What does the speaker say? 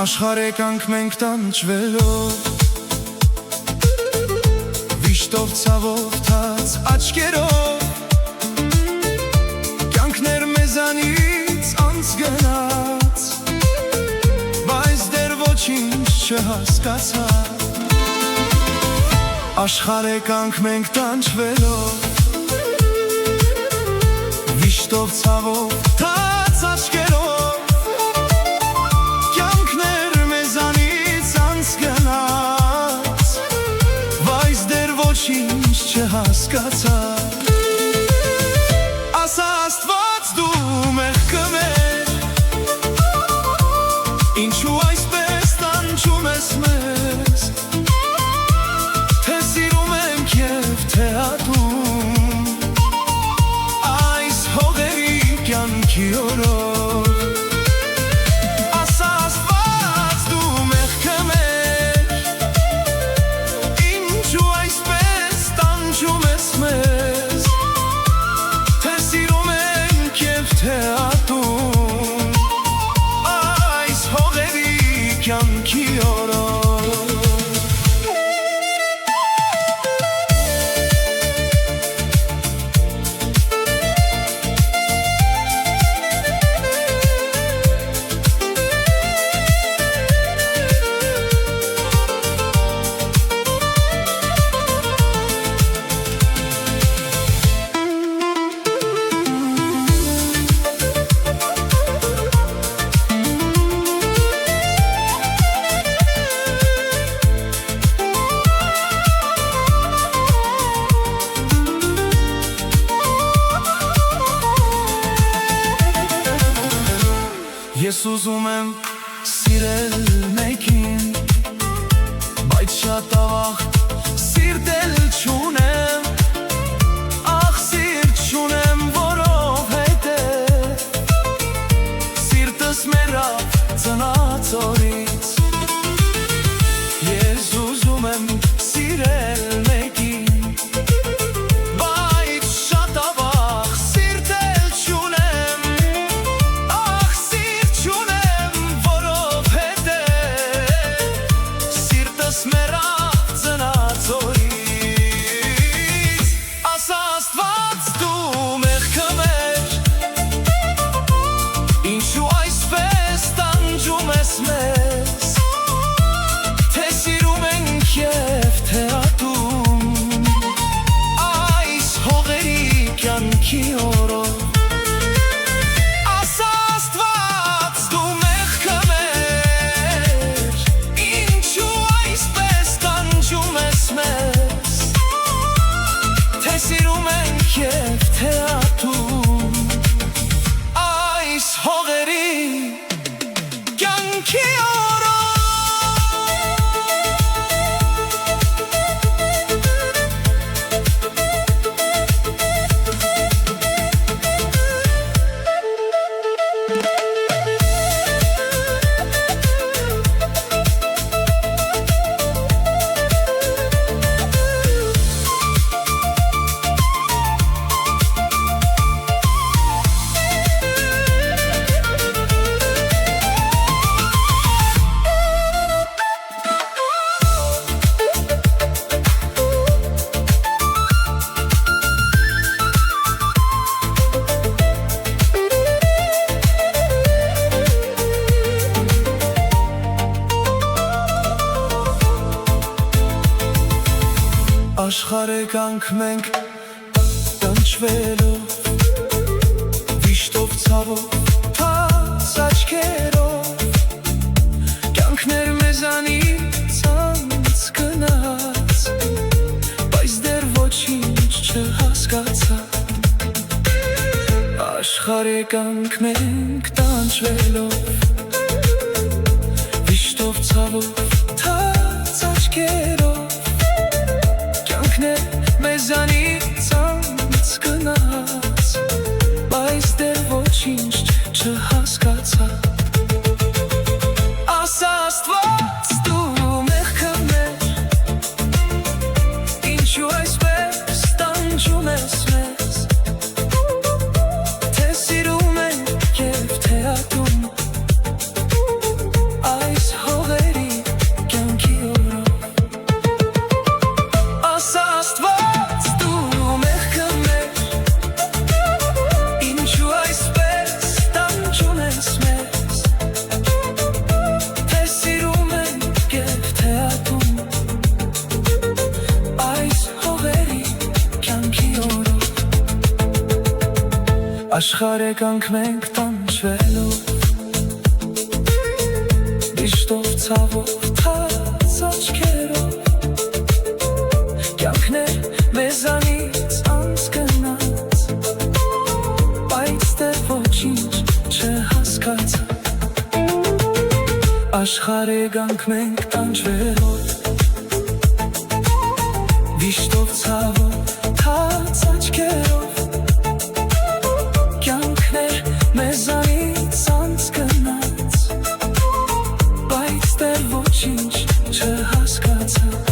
Աշխարհ եկանք մենք տանջվելով, վիշտով ցավով թաց աչքերով, կյանքներ մեզանից անց գնաց, բայց դեռ ոչինչ չհասկացա։ Աշխարհ եկանք մենք տանջվելով, վիշտով ցավով թաց աչքերով, ինչ չհասկացա։ Ասա Աստված դու մեղքը մեր, ինչու այսպես տանջում ես մեզ, թե սիրում ենք և թե ատում, այս հողերի կյանքի օրով։ Ասա Աստված դու մեղքը մեր, ինչու այսպես տանջում ես մեզ, թե սիրում ենք և թե ատում, այս հողերի կյանքի օրով։ Ես ուզում եմ սիրել մեկին, բայց շատ ավաղ սիրտել չունեմ, ախ սիրտ չունեմ, որովհետև սիրտս մեռավ ծնած օրից։ Ես ուզում եմ սիրել մեկին, բայց շատ ավաղ սիրտել չունեմ, մեռավ ծնած օրից։ Ասա Աստված դու մեղքը մեր, ինչու այսպես տանջում ես մեզ, թե սիրում ենք և թե ատում, այս հողերի կյանքի օրով։ Ասա Աստված դու մեղքը մեր, ինչու այսպես տանջում ես մեզ, թե սիրում ենք և թե ատում, այս հողերի կյանքի օրով։ Աշխարհ եկանք մենք տանջվելով, վիշտով ցավով թաց աչքերով, կյանքներ մեզանից անց գնաց, բայց դեռ ոչինչ չհասկացա։ Աշխարհ եկանք մենք տանջվելով, վիշտով ցավով թաց աչքերով, մեզանից անց գնաց, բայց դեռ ոչինչ չհասկացա։ Ասա Աստված դու մեղքը մեր, ինչու այսպես տանջում ես մեզ, թե սիրում ենք և թե ատում, այս Աշխարհ եկանք մենք տանջվելով, Միշտով ցավով թաց աչքերով, Կյանքներ մեզանից անցկնած, Բայց դեռ ոչինչ չհասկացա։ Աշխարհ եկանք մենք տանջվելով, Միշտով ցավով թաց աչքերով, Կյանքներ մեզանից անցկնած, Բայց դեռ ոչինչ չհասկացա։